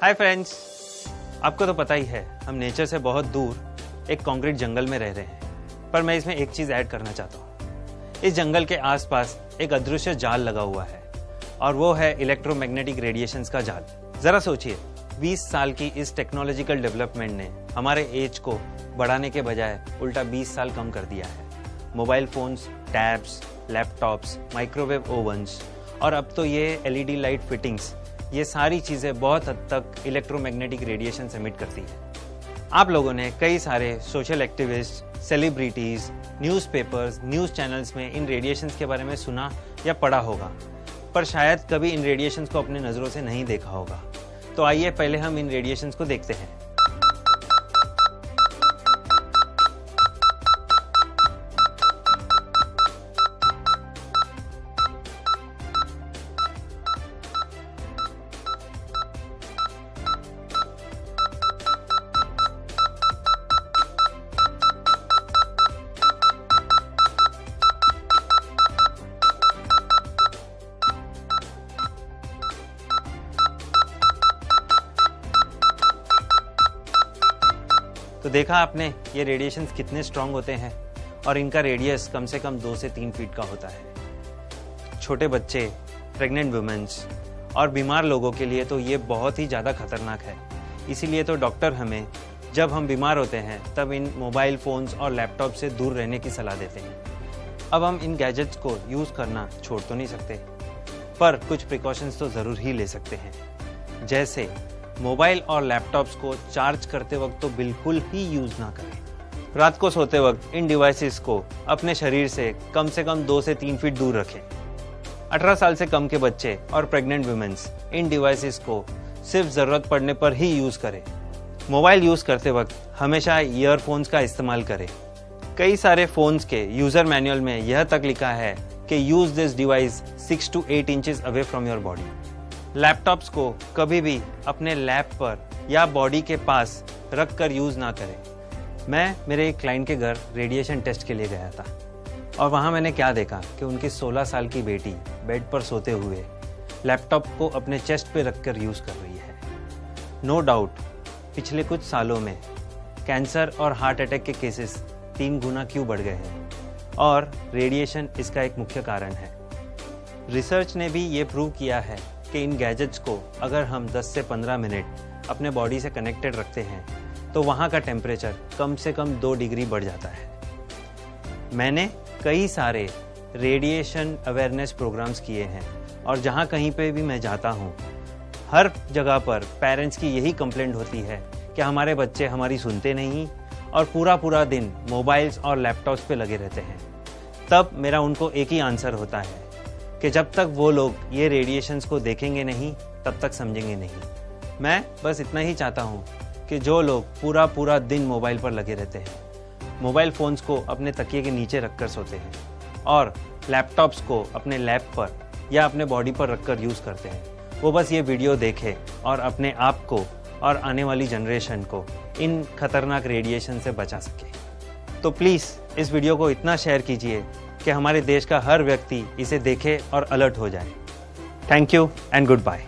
Hi friends, आपको तो पता ही है हम नेचर से बहुत दूर एक कंक्रीट जंगल में रह रहे हैं, पर मैं इसमें एक चीज ऐड करना चाहता हूँ। इस जंगल के आसपास एक अदृश्य जाल लगा हुआ है और वो है इलेक्ट्रोमैग्नेटिक रेडिएशंस का जाल। जरा सोचिए, 20 साल की इस टेक्नोलॉजिकल डेवलपमेंट ने हमारे एज को बढ़ाने के बजाय उल्टा 20 साल कम कर दिया है। Mobile phones, tabs, laptops, microwave ओवन्स और अब तो ये LED लाइट फिटिंग्स, ये सारी चीज़ें बहुत हद तक इलेक्ट्रोमैग्नेटिक रेडिएशन एमिट करती है। आप लोगों ने कई सारे social activist, celebrities, newspapers, news channels में इन रेडिएशंस के बारे में सुना या पढ़ा होगा, पर शायद कभी इन रेडिएशंस को अपने नज़रों से नहीं देखा होगा। तो आइए पहले हम इन रेडिएशंस को देखते हैं। तो देखा आपने ये रेडिएशंस कितने स्ट्रांग होते हैं और इनका रेडियस कम से कम 2 से 3 फीट का होता है। छोटे बच्चे, प्रेग्नेंट वुमेन्स और बीमार लोगों के लिए तो ये बहुत ही ज़्यादा खतरनाक है। इसीलिए तो डॉक्टर हमें जब हम बीमार होते हैं तब इन मोबाइल फ़ोन्स और लैपटॉप से दूर रहने की सलाह देते हैं। अब हम इन गैजेट्स को यूज़ करना छोड़ तो नहीं सकते, पर कुछ प्रिकॉशंस तो ज़रूर ही ले सकते हैं। जैसे मोबाइल और लैपटॉप्स को चार्ज करते वक्त तो बिल्कुल ही यूज़ ना करें। रात को सोते वक्त इन डिवाइसेस को अपने शरीर से कम 2 से 3 फीट दूर रखें। 18 साल से कम के बच्चे और प्रेग्नेंट वुमेन्स इन डिवाइसेस को सिर्फ ज़रूरत पड़ने पर ही यूज़ करें। मोबाइल यूज़ करते वक्त हमेशा ईयरफोन्स का इस्तेमाल करें। कई सारे फ़ोन्स के यूज़र मैनुअल में यह तक लिखा है कि use this device 6 to 8 inches away from your body. Laptops को कभी भी अपने लैप पर या बॉडी के पास रख कर यूज़ ना करें। मैं मेरे एक क्लाइंट के घर रेडिएशन टेस्ट के लिए गया था और वहाँ मैंने क्या देखा कि उनकी 16 साल की बेटी बेड पर सोते हुए लैपटॉप को अपने चेस्ट पे रख कर यूज़ कर रही है। नो डाउट पिछले कुछ सालों में कैंसर और हार्ट अटैक के केसेस 3 गुना क्यों बढ़ गए हैं और रेडिएशन इसका एक मुख्य कारण है। रिसर्च ने भी ये प्रूव किया है कि इन गैजेट्स को अगर हम 10 से 15 मिनट अपने बॉडी से कनेक्टेड रखते हैं तो वहाँ का टेम्परेचर कम से कम 2 डिग्री बढ़ जाता है। मैंने कई सारे रेडिएशन अवेयरनेस प्रोग्राम्स किए हैं और जहाँ कहीं पे भी मैं जाता हूँ, हर जगह पर पेरेंट्स की यही कंप्लेंट होती है कि हमारे बच्चे हमारी सुनते नहीं और पूरा दिन मोबाइल्स और लैपटॉप्स पे लगे रहते हैं। तब मेरा उनको एक ही आंसर होता है कि जब तक वो लोग ये रेडिएशंस को देखेंगे नहीं तब तक समझेंगे नहीं। मैं बस इतना ही चाहता हूँ कि जो लोग पूरा दिन मोबाइल पर लगे रहते हैं, मोबाइल फ़ोन्स को अपने तकिए के नीचे रखकर सोते हैं और लैपटॉप्स को अपने लैप पर या अपने बॉडी पर रखकर यूज़ करते हैं, वो बस ये वीडियो देखें और अपने आप को और आने वाली जनरेशन को इन खतरनाक रेडिएशन से बचा सके। तो प्लीज़ इस वीडियो को इतना शेयर कीजिए कि हमारे देश का हर व्यक्ति इसे देखे और अलर्ट हो जाए। Thank you and good bye.